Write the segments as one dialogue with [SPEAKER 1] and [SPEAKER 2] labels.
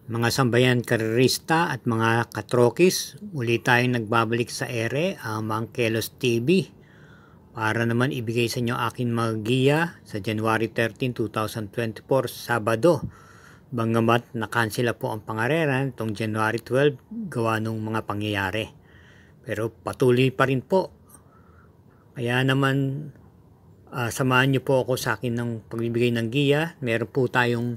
[SPEAKER 1] Mga sambayan karerista at mga katrokis, muli tayong nagbabalik sa ere, ang Mangkelos TV, para naman ibigay sa inyo aking mga giya sa January 13, 2024, Sabado. Bagamat nakansela po ang pangareran itong January 12 gawa ng mga pangyayari. Pero patuloy pa rin po. Kaya naman samahan niyo po ako sa akin ng pagbibigay ng giya. Meron po tayong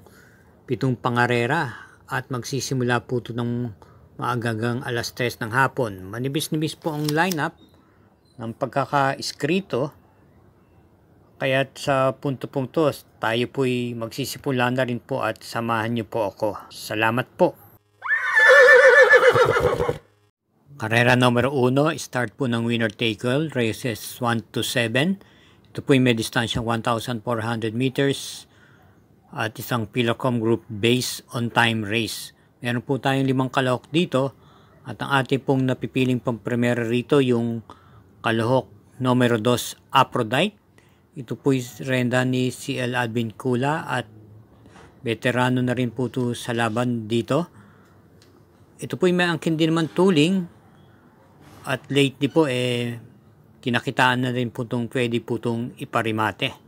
[SPEAKER 1] 7 pangarera. At magsisimula po ito ng maagang alas 3 ng hapon. Manibis-nibis po ang lineup ng pagkaka-iskrito. Kaya sa punto-punto, tayo po'y magsisimula na rin po at samahan niyo po ako. Salamat po. Karera numero 1, start po ng winner take all, races 1 to 7. Ito po'y may distansyang 1,400 meters. At isang Pillarcom Group based on time race. Meron po tayong 5 kalahok dito at ang ating pong napipiling pampremera rito yung kalahok numero 2 Aphrodite. Ito po renda ni CL Advin Kula at veterano na rin po ito sa laban dito. Ito po may angkin din naman tuling at lately po kinakitaan na rin po itong pwede po itong iparimate.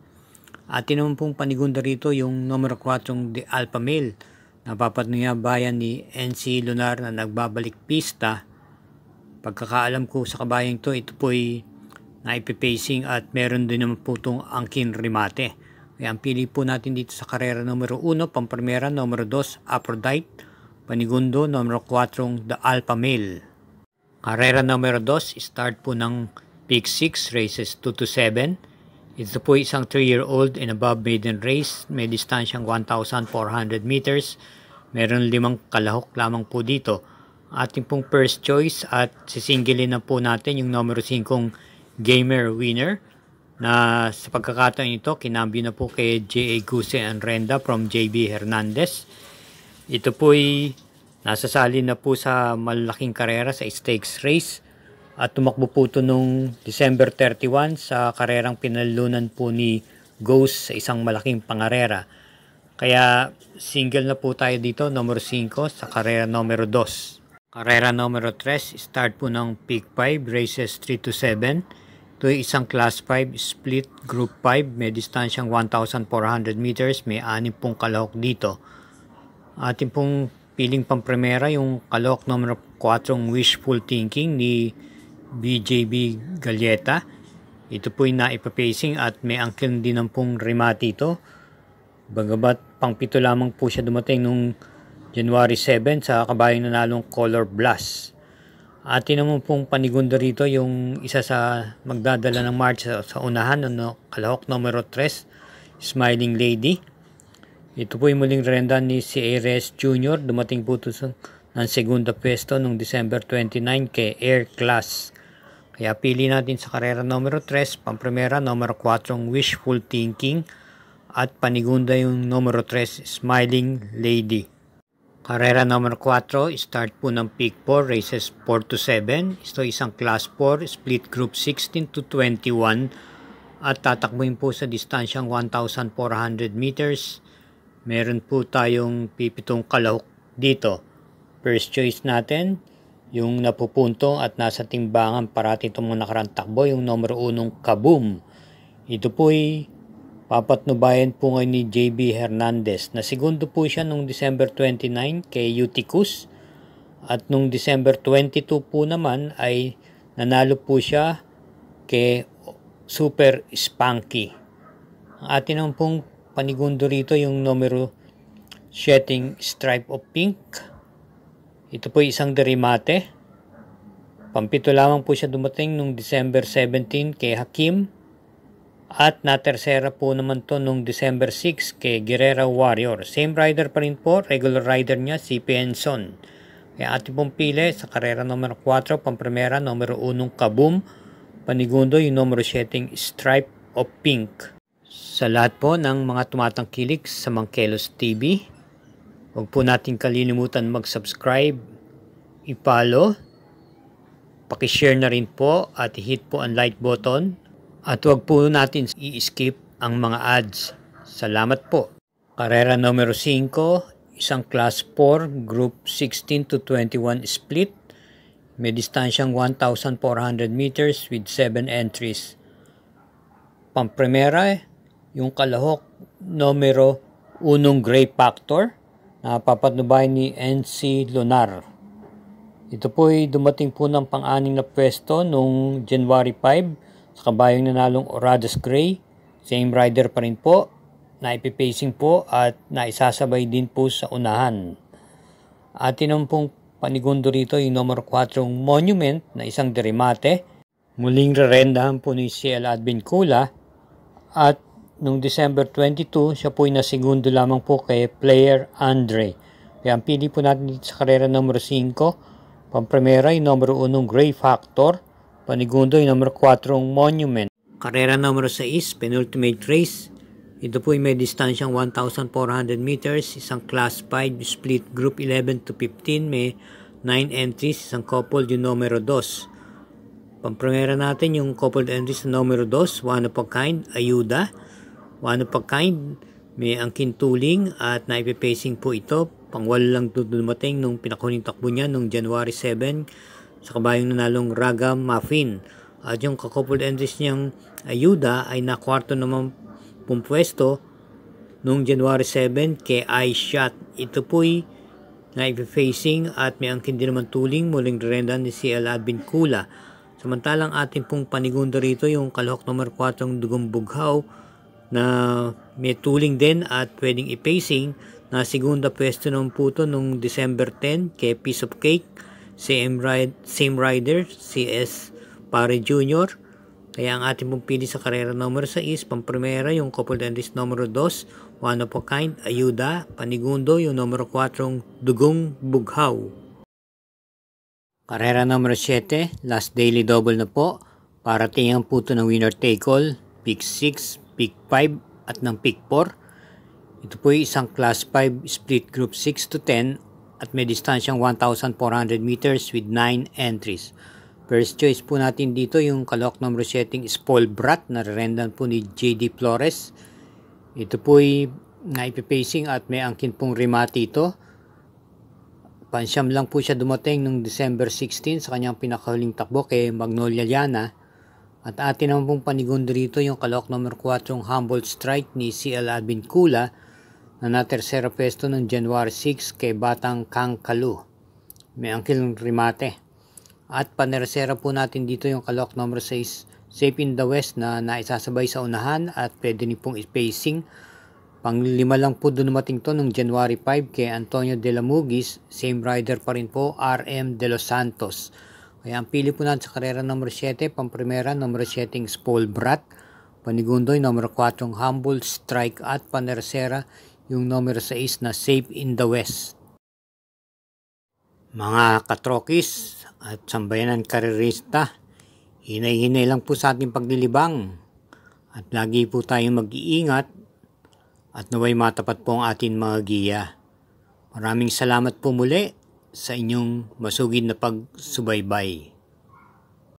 [SPEAKER 1] Atin naman pong panigunda rito yung numero 4 The Alpha Male. Napapatnuyabayan ni NC Lunar na nagbabalik pista. Pagkakaalam ko sa kabayang to, ito po'y naipipacing at meron din naman po itong angkin remate. Kaya ang pili po natin dito sa karera numero 1, pampremera numero 2 Aphrodite, panigundo numero 4 The Alpha Male. Karera numero 2, start po ng Pick 6, races 2 to 7. Ito po isang 3-year-old and above maiden race. May distansyang 1,400 meters. Meron 5 kalahok lamang po dito. Ating pong first choice at sisingilin na po natin yung numero 5 Gamer Winner. Na sa pagkakataon ito, kinambyo na po kay J.A. Guse and Renda from J.B. Hernandez. Ito po'y nasasali na po sa malaking karera sa stakes race. At tumakbo po ito noong December 31 sa karerang pinalunan po ni Ghost sa isang malaking pangarera. Kaya single na po tayo dito, numero 5 sa karera numero 2. Karera numero 3, start po ng Pick 5, races 3 to 7. Ito ay isang class 5 split group 5, may distansyang 1,400 meters, may 6 pong kalahok dito. Ating pong piling pampremera yung kalahok numero 4 Wishful Thinking ni BJB Galieta. Ito po'y naipapacing at may angkin din ng pong remate ito. Bagamat pang 7 lamang po siya dumating nung January 7 sa kabayang nanalong Color Blast. Atin naman pong panigunda rito yung isa sa magdadala ng March sa unahan, kalahok numero 3 Smiling Lady. Ito po'y muling renda ni si Ares Jr. Dumating po ito ng segunda pwesto noong December 29 kay Air Class. Kaya pili natin sa karera numero 3, pampremera numero 4 Wishful Thinking at panigunda yung numero 3 Smiling Lady. Karera numero 4, start po ng Pick 4, races 4 to 7. Ito isang class 4, split group 16 to 21 at tatakbuhin po sa distansyang 1,400 meters. Meron po tayong 7 kalahok dito. First choice natin, yung napupunto at nasa timbangan parati itong mga nakarang takbo, yung numero 1 Kaboom. Ito po'y papatnubayan po ngayon ni J.B. Hernandez. Na segundo po siya noong December 29 kay Eutychus. At noong December 22 po naman ay nanalo po siya kay Super Spunky. Ang atin naman pong panigundo rito yung numero Shedding Stripe of Pink. Ito po isang derimate. Pampito lamang po siya dumating noong December 17 kay Hakim. At natersera po naman to noong December 6 kay Guerrera Warrior. Same rider pa rin po, regular rider niya si Penson. Kaya ating pong pili sa karera numero 4, pampremera numero 1 Kaboom. Panigundo yung numero 7 Stripe of Pink. Sa lahat po ng mga tumatangkilik sa Mangkelos TV, huwag po natin kalilimutan mag-subscribe, i-follow, pakishare na rin po at hit po ang like button. At huwag po natin i-skip ang mga ads. Salamat po. Karera numero 5, isang Class 4, Group 16 to 21 split. May distansyang 1,400 meters with 7 entries. Pampremera, yung kalahok numero 1 Gray Factor na papatnubay ni NC Lunar. Ito po ay dumating po ng pang-anim na pwesto noong January 5 sa kabayong nanalong Oradas Gray. Same rider pa rin po, naipipacing po at naisasabay din po sa unahan. Atin naman pong panigundo rito yung numero 4 Monument na isang derimate. Muling rerendahan po ni CL Advincula at noong December 22 siya po ay nasigundo lamang po kay Player Andre. Kaya ang pili po natin dito sa karera numero 5, pampremera yung numero 1 Gray Factor, panigundo yung numero 4 Monument. Karera numero 6, penultimate race. Ito po ay may distansyang 1,400 meters, isang Class 5 split Group 11 to 15, may 9 entries, isang coupled yung numero 2. Pampremera natin yung coupled entries sa numero 2, one of a kind, Ayuda. One of a kind, may angkin tuling at naipipacing po ito. Pangwalo lang dumating nung pinakuning takbo niya nung January 7 sa kabayong nanalong Raga Muffin. At yung coupled entries niyang Ayuda ay nakwarto naman pumpuesto noong January 7 kay iShot. Ito po'y naipifacing at may angkin din naman tuling muling rerendahan ni CL Advincula. Samantalang ating pong panigundo rito yung kalahok numero 4 Dugong Bughaw na may tuling din at pwedeng ipacing na segunda pwesto ng puto noong December 10 kay Piece of Cake, same rider, CS Pare Jr. Kaya ang ating pong pili sa karera numero 6, pampremera yung coupled entries numero 2, one of a kind, Ayuda, panigundo yung numero 4, Dugong Bughaw. Karera numero 7, last daily double na po, para tingnan po ito ng winner take all, pick 6, pick 5 at ng pick 4. Ito po ay isang Class 5 split Group 6 to 10 at may distansyang 1,400 meters with 9 entries. First choice po natin dito yung kalahok numero 7 Spolbrat na rerendan po ni JD Flores. Ito po ay naipipacing at may angkin pong remate ito. Pansyam lang po siya dumating noong December 16 sa kanyang pinakahuling takbo kay Magnolia Llana. At atin naman pong panigundo rito yung kalahok numero 4 Humboldt Strike ni CL Advincula na natersera pwesto noong January 6 kay Batang Kangkalu. May angkin remate. At panersera po natin dito yung kalahok number 6, Safe in the West na naisasabay sa unahan at pwede niyo pong spacing. Panglima lang po doon dumating to noong January 5 kay Antonio de la Mugis, same rider pa rin po, RM de los Santos. Kaya ang pili po natin sa karera number 7, pampremera number 7 Spolbrat, panigundo yung number 4 Humboldt Strike at panersera yung number 6 na Safe in the West. Mga katrokis at sambayanan karerista, hinay-hinay lang po sa ating paglilibang at lagi po tayong mag-iingat at naway matapat po ang ating mga giya. Maraming salamat po muli sa inyong masugid na pagsubaybay.